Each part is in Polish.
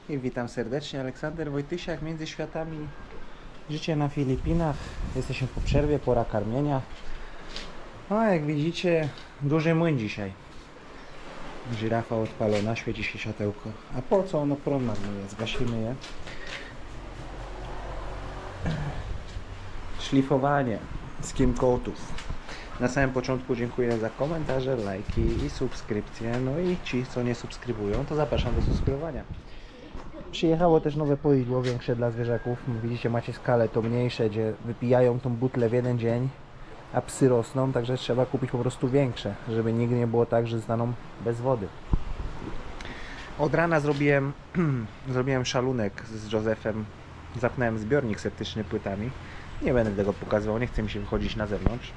I witam serdecznie, Aleksander Wojtysiak, Między Światami. Życie na Filipinach. Jesteśmy po przerwie, pora karmienia. No, jak widzicie, duży młyn dzisiaj. Żyrafa odpalona, świeci się światełko. A po co ono prąd marnuje? Zgasimy je. Szlifowanie skin coatów. Na samym początku dziękuję za komentarze, lajki i subskrypcje. No i ci, co nie subskrybują, to zapraszam do subskrybowania. Przyjechało też nowe poidło, większe dla zwierzaków. Widzicie, macie skalę, to mniejsze, gdzie wypijają tą butlę w jeden dzień, a psy rosną, także trzeba kupić po prostu większe, żeby nigdy nie było tak, że zostaną bez wody. Od rana zrobiłem szalunek z Józefem. Zapnąłem zbiornik septyczny płytami. Nie będę tego pokazywał, nie chce mi się wychodzić na zewnątrz.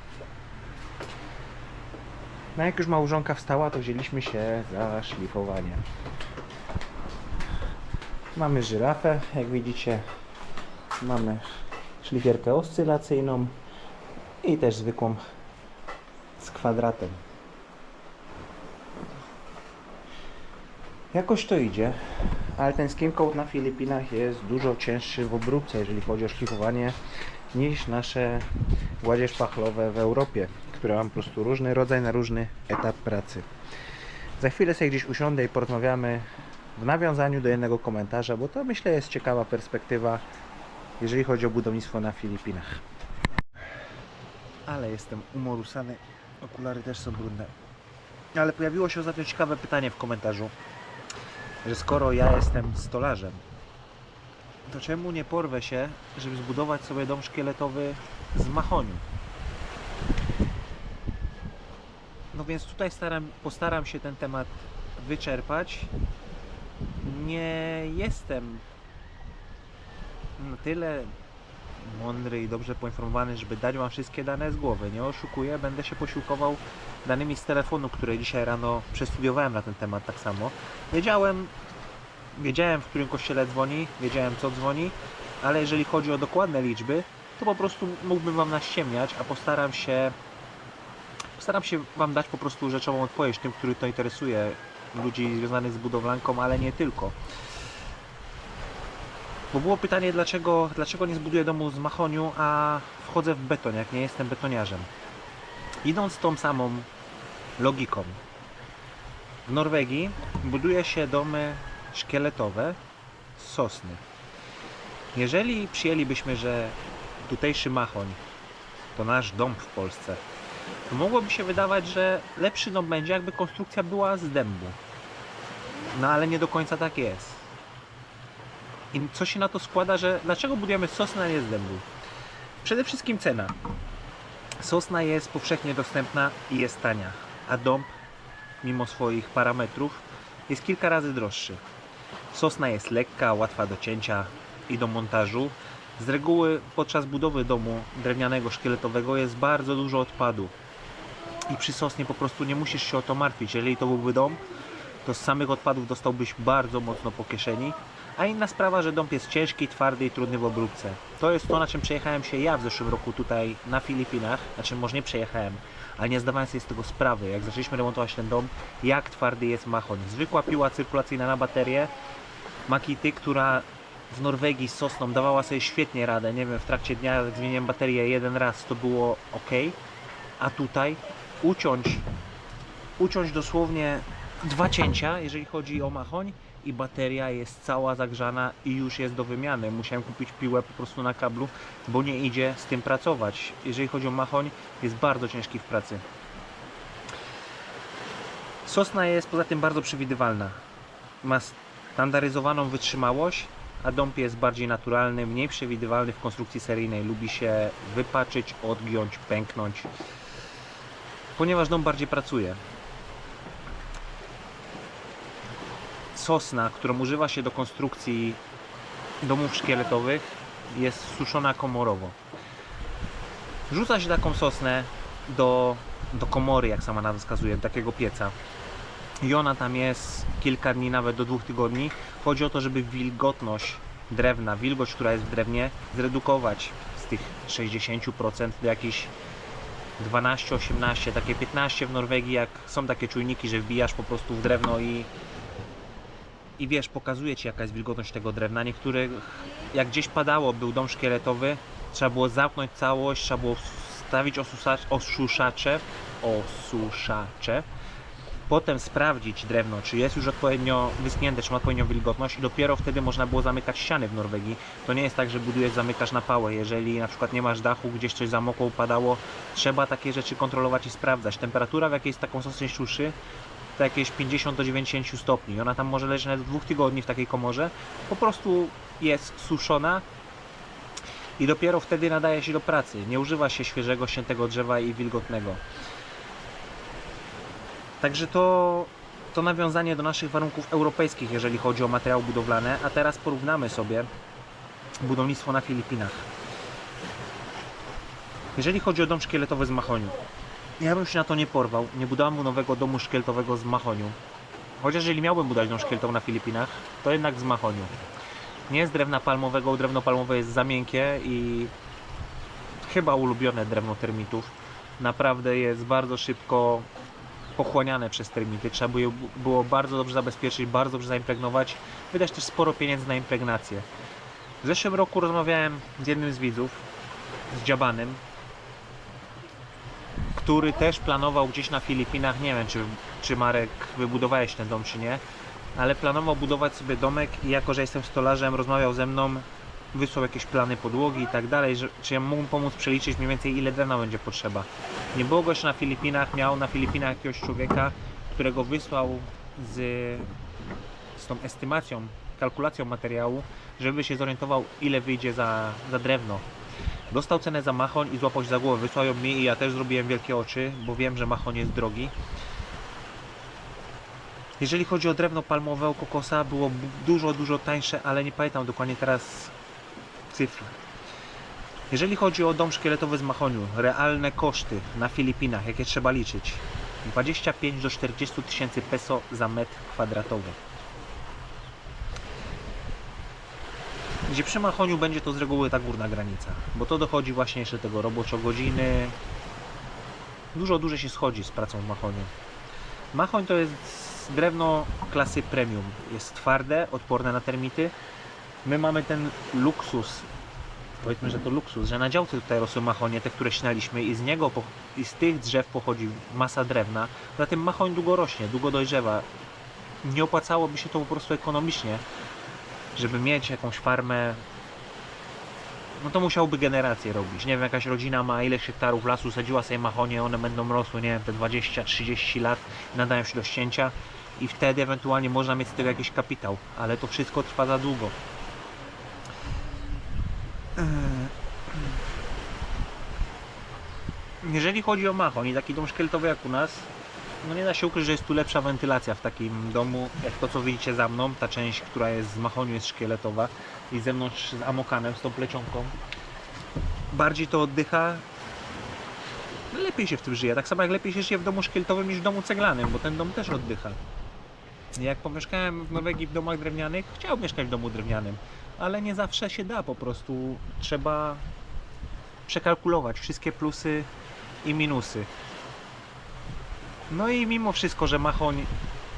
No jak już małżonka wstała, to wzięliśmy się za szlifowanie. Mamy żyrafę, jak widzicie, mamy szlifierkę oscylacyjną i też zwykłą z kwadratem. Jakoś to idzie, ale ten skin coat na Filipinach jest dużo cięższy w obróbce, jeżeli chodzi o szlifowanie, niż nasze gładzie szpachlowe w Europie, które mam po prostu różny rodzaj na różny etap pracy. Za chwilę sobie gdzieś usiądę i porozmawiamy w nawiązaniu do jednego komentarza, bo to myślę jest ciekawa perspektywa, jeżeli chodzi o budownictwo na Filipinach. Ale jestem umorusany, okulary też są brudne. Ale pojawiło się ostatnio ciekawe pytanie w komentarzu, że skoro ja jestem stolarzem, to czemu nie porwę się, żeby zbudować sobie dom szkieletowy z mahoniu? No więc tutaj postaram się ten temat wyczerpać. Nie jestem na tyle mądry i dobrze poinformowany, żeby dać Wam wszystkie dane z głowy. Nie oszukuję, będę się posiłkował danymi z telefonu, które dzisiaj rano przestudiowałem na ten temat tak samo. Wiedziałem, w którym kościele dzwoni, wiedziałem, co dzwoni, ale jeżeli chodzi o dokładne liczby, to po prostu mógłbym Wam naściemniać, a postaram się Wam dać po prostu rzeczową odpowiedź tym, których to interesuje, ludzi związanych z budowlanką, ale nie tylko. Bo było pytanie, dlaczego nie zbuduję domu z mahoniu, a wchodzę w beton, jak nie jestem betoniarzem. Idąc tą samą logiką, w Norwegii buduje się domy szkieletowe z sosny. Jeżeli przyjęlibyśmy, że tutejszy mahoń to nasz dom w Polsce, to mogłoby się wydawać, że lepszy dom będzie, jakby konstrukcja była z dębu. No ale nie do końca tak jest. I co się na to składa, że dlaczego budujemy sosnę, a nie z dębu? Przede wszystkim cena. Sosna jest powszechnie dostępna i jest tania, a dąb, mimo swoich parametrów, jest kilka razy droższy. Sosna jest lekka, łatwa do cięcia i do montażu. Z reguły podczas budowy domu drewnianego szkieletowego jest bardzo dużo odpadu. I przy sosnie po prostu nie musisz się o to martwić. Jeżeli to byłby dom, to z samych odpadów dostałbyś bardzo mocno po kieszeni. A inna sprawa, że dąb jest ciężki, twardy i trudny w obróbce. To jest to, na czym przejechałem się ja w zeszłym roku tutaj na Filipinach. Znaczy, może nie przejechałem, ale nie zdawałem sobie z tego sprawy, jak zaczęliśmy remontować ten dom, jak twardy jest mahoń. Zwykła piła cyrkulacyjna na baterię, Makity, która w Norwegii z sosną dawała sobie świetnie radę. Nie wiem, w trakcie dnia jak zmieniłem baterię jeden raz, to było ok. A tutaj uciąć dosłownie 2 cięcia, jeżeli chodzi o mahoń, i bateria jest cała zagrzana i już jest do wymiany. Musiałem kupić piłę po prostu na kablu, bo nie idzie z tym pracować. Jeżeli chodzi o mahoń, jest bardzo ciężki w pracy. Sosna jest poza tym bardzo przewidywalna. Ma standaryzowaną wytrzymałość, a dąb jest bardziej naturalny, mniej przewidywalny w konstrukcji seryjnej. Lubi się wypaczyć, odgiąć, pęknąć, ponieważ dąb bardziej pracuje. Sosna, którą używa się do konstrukcji domów szkieletowych, jest suszona komorowo. Rzuca się taką sosnę do komory, jak sama nazwa wskazuje, do takiego pieca. I ona tam jest kilka dni, nawet do 2 tygodni. Chodzi o to, żeby wilgotność drewna, wilgoć, która jest w drewnie, zredukować z tych 60% do jakichś 12, 18, takie 15 w Norwegii, jak są takie czujniki, że wbijasz po prostu w drewno i wiesz, pokazuje ci jaka jest wilgotność tego drewna. Niektóre, jak gdzieś padało, był dom szkieletowy, trzeba było zamknąć całość, trzeba było wstawić osuszacze, potem sprawdzić drewno, czy jest już odpowiednio wyschnięte, czy ma odpowiednią wilgotność i dopiero wtedy można było zamykać ściany w Norwegii. To nie jest tak, że budujesz, zamykasz na pałę. Jeżeli na przykład nie masz dachu, gdzieś coś zamokło, upadało, trzeba takie rzeczy kontrolować i sprawdzać. Temperatura, w jakiej jest taką konsystencji suszy, to jakieś 50 do 90 stopni. Ona tam może leżeć nawet 2 tygodni w takiej komorze. Po prostu jest suszona i dopiero wtedy nadaje się do pracy. Nie używa się świeżego, ściętego drzewa i wilgotnego. Także to nawiązanie do naszych warunków europejskich, jeżeli chodzi o materiały budowlane. A teraz porównamy sobie budownictwo na Filipinach. Jeżeli chodzi o dom szkieletowy z mahoniu, ja bym się na to nie porwał. Nie budowałem nowego domu szkieletowego z mahoniu. Chociaż jeżeli miałbym budować dom szkieletowy na Filipinach, to jednak z mahoniu. Nie z drewna palmowego. Drewno palmowe jest za miękkie i chyba ulubione drewno termitów. Naprawdę jest bardzo szybko pochłaniane przez termity. Trzeba było bardzo dobrze zabezpieczyć, bardzo dobrze zaimpregnować. Wydać też sporo pieniędzy na impregnację. W zeszłym roku rozmawiałem z jednym z widzów, z Dziabanem, który też planował gdzieś na Filipinach, nie wiem czy Marek wybudowałeś ten dom czy nie, ale planował budować sobie domek i jako, że jestem stolarzem, rozmawiał ze mną, wysłał jakieś plany podłogi i tak dalej, czy ja mógł pomóc przeliczyć mniej więcej ile drewna będzie potrzeba. Nie było go jeszcze na Filipinach, miał na Filipinach jakiegoś człowieka, którego wysłał z tą estymacją, kalkulacją materiału, żeby się zorientował ile wyjdzie za drewno. Dostał cenę za mahoń i złapał się za głowę, wysłał ją mi i ja też zrobiłem wielkie oczy, bo wiem, że mahoń jest drogi. Jeżeli chodzi o drewno palmowe, o kokosa, było dużo tańsze, ale nie pamiętam dokładnie teraz cyfr. Jeżeli chodzi o dom szkieletowy z mahoniu, realne koszty na Filipinach, jakie trzeba liczyć, 25 do 40 tysięcy peso za metr kwadratowy. Gdzie przy mahoniu będzie to z reguły ta górna granica, bo to dochodzi właśnie jeszcze tego roboczo-godziny. Dużo dłużej się schodzi z pracą w mahoniu. Mahoń to jest drewno klasy premium. Jest twarde, odporne na termity. My mamy ten luksus, powiedzmy, że to luksus, że na działce tutaj rosły mahonie, te, które ścinaliśmy i z niego i z tych drzew pochodzi masa drewna. Zatem mahoń długo rośnie, długo dojrzewa. Nie opłacałoby się to po prostu ekonomicznie, żeby mieć jakąś farmę. No to musiałby generację robić. Nie wiem, jakaś rodzina ma ileś hektarów lasu, sadziła sobie mahonie, one będą rosły, nie wiem, te 20-30 lat, nadają się do ścięcia i wtedy ewentualnie można mieć z tego jakiś kapitał, ale to wszystko trwa za długo. Jeżeli chodzi o mahoń i taki dom szkieletowy jak u nas, no nie da się ukryć, że jest tu lepsza wentylacja w takim domu, jak to co widzicie za mną, ta część, która jest z mahoniu jest szkieletowa i z zewnątrz z amokanem, z tą plecionką. Bardziej to oddycha, lepiej się w tym żyje, tak samo jak lepiej się żyje w domu szkieletowym niż w domu ceglanym, bo ten dom też oddycha. Jak pomieszkałem w Norwegii w domach drewnianych, chciałem mieszkać w domu drewnianym, ale nie zawsze się da, po prostu trzeba przekalkulować wszystkie plusy i minusy. No i mimo wszystko, że mahoń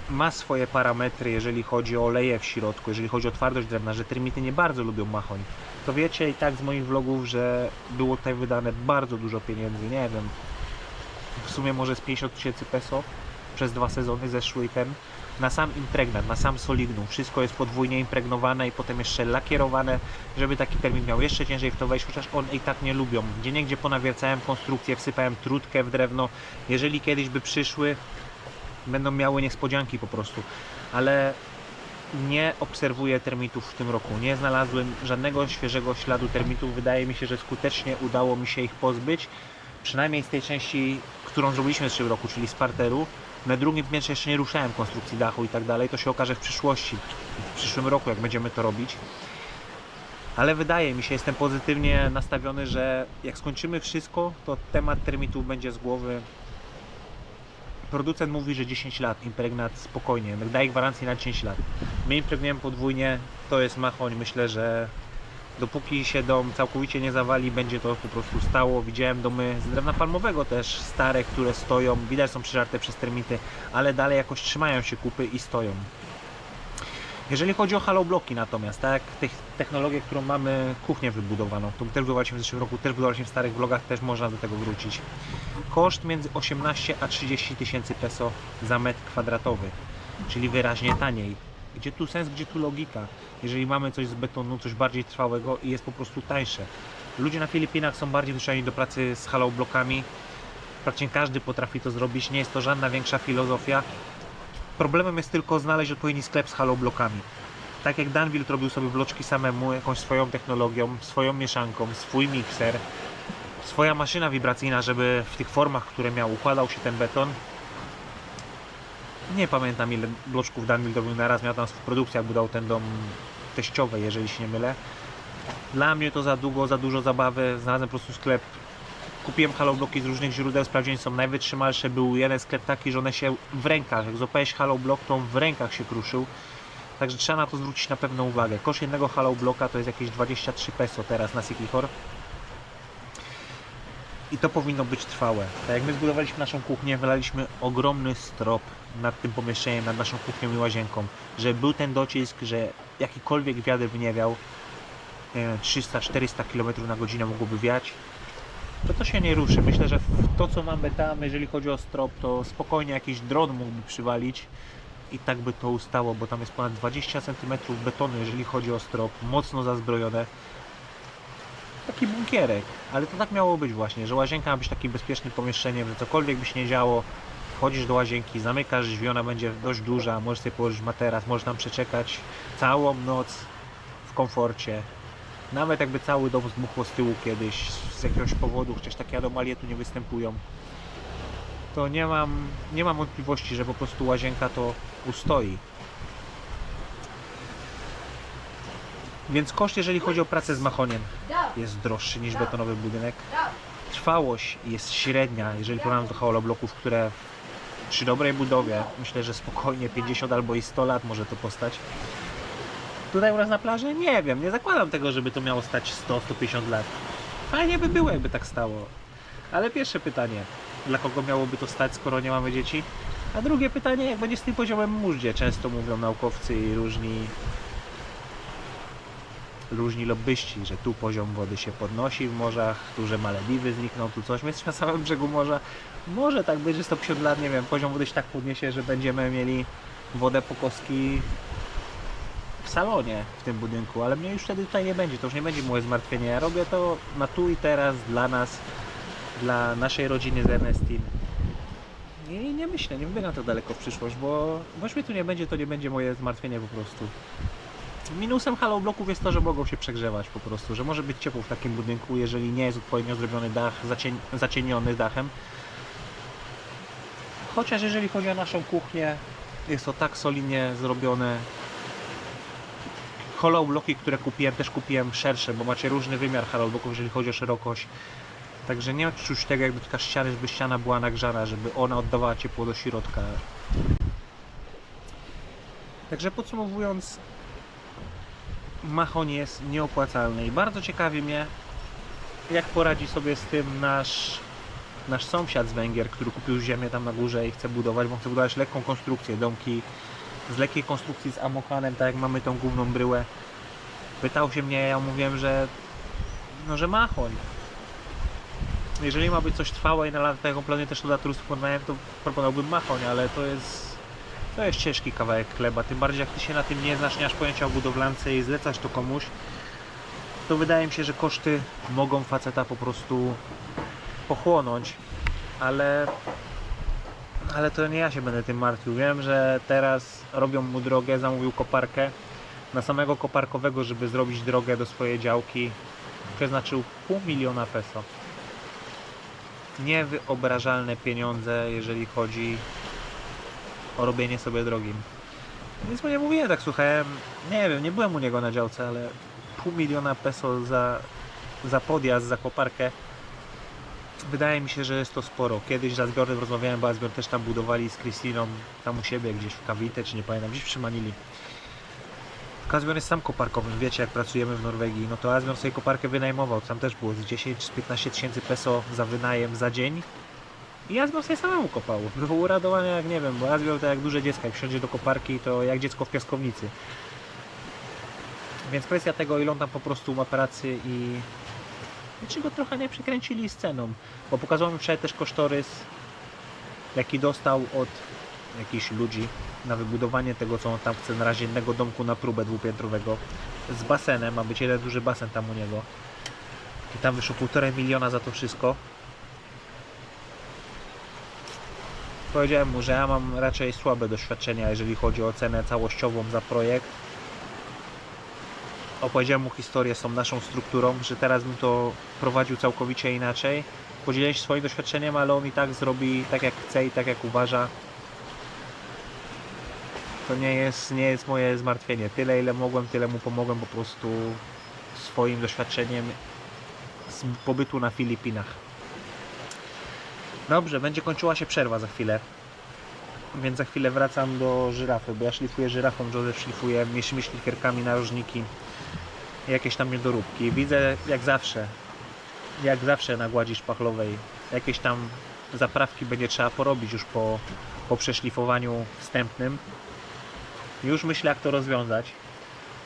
ma swoje parametry, jeżeli chodzi o oleje w środku, jeżeli chodzi o twardość drewna, że termity nie bardzo lubią mahoń, to wiecie i tak z moich vlogów, że było tutaj wydane bardzo dużo pieniędzy, nie wiem, w sumie może z 50 tysięcy peso przez 2 sezony, zeszły i ten, na sam impregnat, na sam solignum. Wszystko jest podwójnie impregnowane i potem jeszcze lakierowane, żeby taki termit miał jeszcze ciężej w to wejść, chociaż one i tak nie lubią. Gdzieniegdzie ponawiercałem konstrukcję, wsypałem trutkę w drewno. Jeżeli kiedyś by przyszły, będą miały niespodzianki po prostu. Ale nie obserwuję termitów w tym roku. Nie znalazłem żadnego świeżego śladu termitów. Wydaje mi się, że skutecznie udało mi się ich pozbyć. Przynajmniej z tej części, którą zrobiliśmy w zeszłym roku, czyli z parteru. Na drugim piętrze jeszcze nie ruszałem konstrukcji dachu i tak dalej. To się okaże w przyszłości, w przyszłym roku, jak będziemy to robić. Ale wydaje mi się, jestem pozytywnie nastawiony, że jak skończymy wszystko, to temat termitów będzie z głowy. Producent mówi, że 10 lat, impregnat spokojnie, daje gwarancję na 10 lat. My impregnujemy podwójnie, to jest mahoń, myślę, że dopóki się dom całkowicie nie zawali, będzie to po prostu stało. Widziałem domy z drewna palmowego też, stare, które stoją, widać są przeżarte przez termity, ale dalej jakoś trzymają się kupy i stoją. Jeżeli chodzi o halobloki natomiast, tak, technologię, którą mamy, kuchnię wybudowaną, którą też budowaliśmy w zeszłym roku, też budowaliśmy w starych vlogach, też można do tego wrócić. Koszt między 18 a 30 tysięcy peso za metr kwadratowy, czyli wyraźnie taniej. Gdzie tu sens, gdzie tu logika? Jeżeli mamy coś z betonu, coś bardziej trwałego i jest po prostu tańsze. Ludzie na Filipinach są bardziej przyzwyczajeni do pracy z haloblokami. Praktycznie każdy potrafi to zrobić, nie jest to żadna większa filozofia. Problemem jest tylko znaleźć odpowiedni sklep z haloblokami. Tak jak Danville robił sobie bloczki samemu, jakąś swoją technologią, swoją mieszanką, swój mikser, swoja maszyna wibracyjna, żeby w tych formach, które miał, układał się ten beton. Nie pamiętam, ile bloczków Danville robił na raz, miał tam w produkcji, jak budał ten dom teściowy, jeżeli się nie mylę. Dla mnie to za długo, za dużo zabawy, znalazłem po prostu sklep. Kupiłem halobloki z różnych źródeł, sprawdziłem, są najwytrzymalsze. Był jeden sklep taki, że one się w rękach, jak złapałeś haloblok, to on w rękach się kruszył. Także trzeba na to zwrócić na pewno uwagę. Koszt jednego halobloka to jest jakieś 23 peso teraz na Siquijor. I to powinno być trwałe. Tak jak my zbudowaliśmy naszą kuchnię, wylaliśmy ogromny strop nad tym pomieszczeniem, nad naszą kuchnią i łazienką. Że był ten docisk, że jakikolwiek wiatr by nie wiał, 300-400 km na godzinę mogłoby wiać, to się nie ruszy. Myślę, że to co mamy tam, jeżeli chodzi o strop, to spokojnie jakiś dron mógłby przywalić i tak by to ustało, bo tam jest ponad 20 cm betonu, jeżeli chodzi o strop, mocno zazbrojone. Taki bunkierek, ale to tak miało być właśnie, że łazienka ma być takim bezpiecznym pomieszczeniem, że cokolwiek by się nie działo, wchodzisz do łazienki, zamykasz drzwi, ona będzie dość duża, możesz sobie położyć materac, możesz tam przeczekać całą noc w komforcie. Nawet jakby cały dom zbuchło z tyłu kiedyś z jakiegoś powodu, chociaż takie anomalie tu nie występują, to nie mam wątpliwości, że po prostu łazienka to ustoi. Więc koszt, jeżeli chodzi o pracę z mahoniem, jest droższy niż betonowy budynek. Trwałość jest średnia, jeżeli porównamy do halobloków, które przy dobrej budowie, myślę, że spokojnie 50 albo i 100 lat może to postać. Tutaj u nas na plaży? Nie wiem, nie zakładam tego, żeby to miało stać 100-150 lat. Fajnie by było, jakby tak stało. Ale pierwsze pytanie, dla kogo miałoby to stać, skoro nie mamy dzieci? A drugie pytanie, jak będzie z tym poziomem mórdzie? Często mówią naukowcy i różni lobbyści, że tu poziom wody się podnosi w morzach, tu, że Malediwy znikną, tu coś. My jesteśmy na samym brzegu morza. Może tak być, że 150 lat, nie wiem, poziom wody się tak podniesie, że będziemy mieli wodę po kostki w salonie w tym budynku, ale mnie już wtedy tutaj nie będzie, to już nie będzie moje zmartwienie. Ja robię to na tu i teraz dla nas, dla naszej rodziny z Ernestin. I nie myślę, nie wybiegam tak daleko w przyszłość, bo mnie tu nie będzie, to nie będzie moje zmartwienie po prostu. Minusem halobloków jest to, że mogą się przegrzewać po prostu, że może być ciepło w takim budynku, jeżeli nie jest odpowiednio zrobiony dach, zacieniony dachem. Chociaż jeżeli chodzi o naszą kuchnię, jest to tak solidnie zrobione. Halobloki, które kupiłem, też kupiłem szersze, bo macie różny wymiar halobloków, jeżeli chodzi o szerokość. Także nie ma czuć tego, jak dotykasz ściany, żeby ściana była nagrzana, żeby ona oddawała ciepło do środka. Także podsumowując, mahon jest nieopłacalny i bardzo ciekawi mnie, jak poradzi sobie z tym nasz sąsiad z Węgier, który kupił ziemię tam na górze i chce budować, bo chce budować lekką konstrukcję, domki z lekkiej konstrukcji z amokanem, tak jak mamy tą główną bryłę. Pytał się mnie, ja mówiłem, że mahon. Jeżeli ma być coś trwałe i na lata, jaką planuję też do turystów podnajem, to proponowałbym mahon, ale to jest ciężki kawałek chleba, tym bardziej jak ty się na tym nie znasz, nie masz pojęcia o budowlance i zlecasz to komuś, to wydaje mi się, że koszty mogą faceta po prostu pochłonąć, ale to nie ja się będę tym martwił. Wiem, że teraz robią mu drogę, zamówił koparkę. Na samego koparkowego, żeby zrobić drogę do swojej działki, przeznaczył 500 000 peso. Niewyobrażalne pieniądze, jeżeli chodzi o robienie sobie drogi. Nic mu nie mówiłem, tak słuchałem, nie wiem, nie byłem u niego na działce, ale 500 000 peso za podjazd, za koparkę. Wydaje mi się, że jest to sporo. Kiedyś z Asbjornem rozmawiałem, bo Asbjorn też tam budowali z Krystyną, tam u siebie gdzieś w Cavite, czy nie pamiętam, gdzieś przy Manili. Asbjorn jest sam koparkowym, wiecie, jak pracujemy w Norwegii, no to Asbjorn sobie koparkę wynajmował, tam też było z 10-15 tysięcy peso za wynajem za dzień. I Asbjorn sobie samemu kopał. Było uradowanie jak nie wiem, bo Asbjorn to jak duże dziecko, jak wsiądzie do koparki, to jak dziecko w piaskownicy. Więc kwestia tego, ile on tam po prostu ma pracy i czy go trochę nie przekręcili z ceną, bo pokazał mi wczoraj też kosztorys, jaki dostał od jakichś ludzi na wybudowanie tego, co on tam chce, na razie jednego domku na próbę dwupiętrowego z basenem, ma być jeden duży basen tam u niego i tam wyszło 1,5 miliona za to wszystko. Powiedziałem mu, że ja mam raczej słabe doświadczenia, jeżeli chodzi o cenę całościową za projekt. Opowiedziałem mu historię z tą naszą strukturą, że teraz bym to prowadził całkowicie inaczej. Podzieliłem się swoim doświadczeniem, ale on i tak zrobi tak jak chce i tak jak uważa. To nie jest moje zmartwienie. Tyle ile mogłem, tyle mu pomogłem po prostu swoim doświadczeniem z pobytu na Filipinach. Dobrze, będzie kończyła się przerwa za chwilę. Więc za chwilę wracam do żyrafy, bo ja szlifuję żyrafą, Józef szlifuje mniejszymi szlifierkami narożniki i jakieś tam niedoróbki. Widzę jak zawsze na gładzi szpachlowej jakieś tam zaprawki będzie trzeba porobić już po przeszlifowaniu wstępnym. Już myślę, jak to rozwiązać,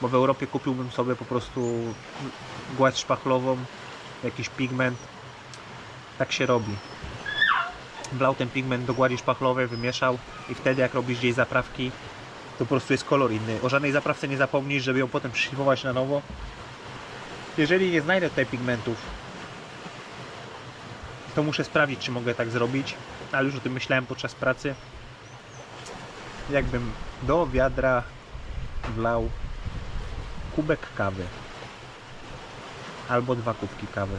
bo w Europie kupiłbym sobie po prostu gładź szpachlową, jakiś pigment. Tak się robi. Wlał ten pigment do gładzi szpachlowej, wymieszał i wtedy jak robisz gdzieś zaprawki, to po prostu jest kolor inny. O żadnej zaprawce nie zapomnij, żeby ją potem przyszlifować na nowo. Jeżeli nie znajdę tutaj pigmentów, to muszę sprawdzić, czy mogę tak zrobić, ale już o tym myślałem podczas pracy. Jakbym do wiadra wlał kubek kawy albo 2 kubki kawy.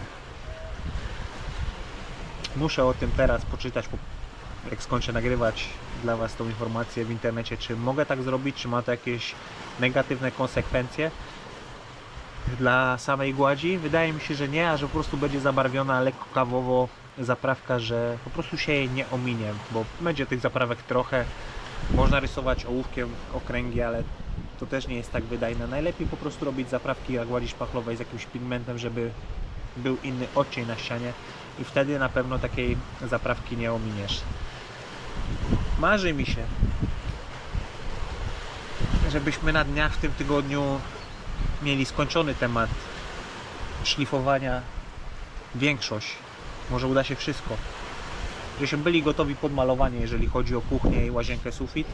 Muszę o tym teraz poczytać, jak skończę nagrywać dla Was tą informację w internecie, czy mogę tak zrobić, czy ma to jakieś negatywne konsekwencje dla samej gładzi. Wydaje mi się, że nie, a że po prostu będzie zabarwiona lekko kawowo zaprawka, że po prostu się jej nie ominie, bo będzie tych zaprawek trochę. Można rysować ołówkiem okręgi, ale to też nie jest tak wydajne. Najlepiej po prostu robić zaprawki na gładzi szpachlowej z jakimś pigmentem, żeby był inny odcień na ścianie i wtedy na pewno takiej zaprawki nie ominiesz. Marzy mi się, żebyśmy na dniach w tym tygodniu mieli skończony temat szlifowania. Większość, może uda się wszystko. Żebyśmy byli gotowi pod malowanie, jeżeli chodzi o kuchnię i łazienkę sufit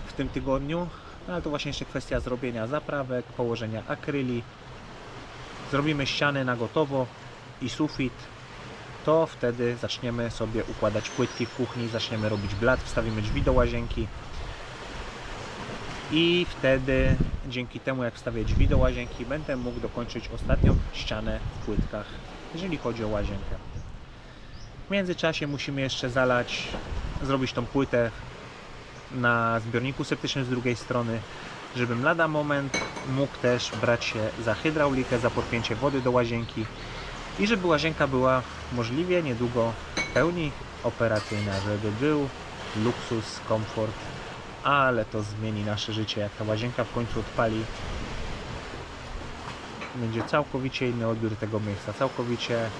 w tym tygodniu. No, ale to właśnie jeszcze kwestia zrobienia zaprawek, położenia akryli. Zrobimy ściany na gotowo i sufit. To wtedy zaczniemy sobie układać płytki w kuchni, zaczniemy robić blat, wstawimy drzwi do łazienki. I wtedy, dzięki temu jak wstawię drzwi do łazienki, będę mógł dokończyć ostatnią ścianę w płytkach, jeżeli chodzi o łazienkę. W międzyczasie musimy jeszcze zalać, zrobić tą płytę na zbiorniku septycznym z drugiej strony, żebym lada moment mógł też brać się za hydraulikę, za podpięcie wody do łazienki i żeby łazienka była możliwie niedługo w pełni operacyjna, żeby był luksus, komfort, ale to zmieni nasze życie, jak ta łazienka w końcu odpali. Będzie całkowicie inny odbiór tego miejsca, całkowicie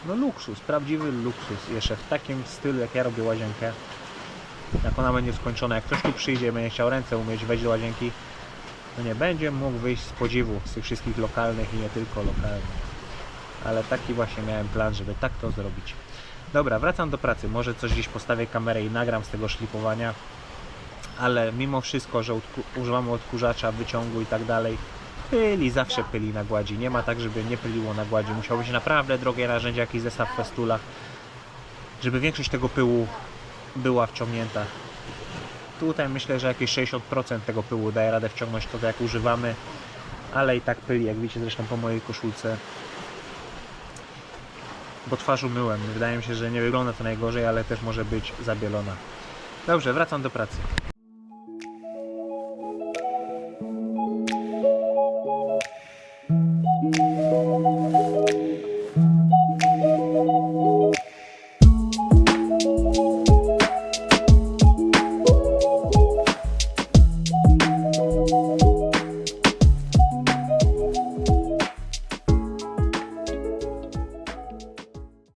no luksus, prawdziwy luksus, jeszcze w takim stylu jak ja robię łazienkę. Jak ona będzie skończona, jak ktoś tu przyjdzie, będzie chciał ręce umyć, wejść do łazienki, to nie będzie mógł wyjść z podziwu z tych wszystkich lokalnych i nie tylko lokalnych. Ale taki właśnie miałem plan, żeby tak to zrobić. Dobra, wracam do pracy. Może coś gdzieś postawię kamerę i nagram z tego szlifowania. Ale mimo wszystko, że używamy odkurzacza, wyciągu i tak dalej, pyli, zawsze pyli na gładzi. Nie ma tak, żeby nie pyliło na gładzi. Musiało być naprawdę drogie narzędzie, jakiś zestaw festula, żeby większość tego pyłu była wciągnięta. Tutaj myślę, że jakieś 60% tego pyłu daje radę wciągnąć to, jak używamy, ale i tak pyli, jak widzicie zresztą po mojej koszulce, bo twarz umyłem. Wydaje mi się, że nie wygląda to najgorzej, ale też może być zabielona. Dobrze, wracam do pracy.